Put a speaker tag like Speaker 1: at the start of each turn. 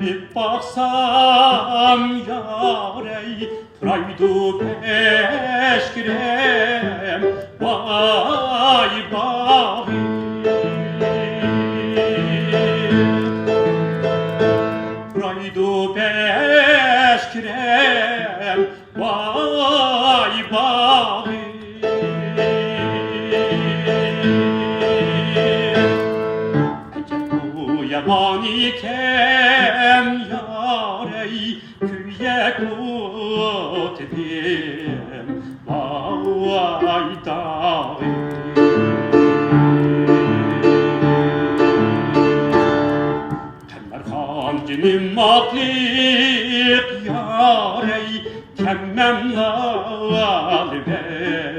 Speaker 1: bir baksam yarey Praydu peşkirem vay bavi Praydu peşkirem vay bavi Yaman iken yarey küye kut edim vay dağı Temmerhan cinim matlik yarey kemmem lal ver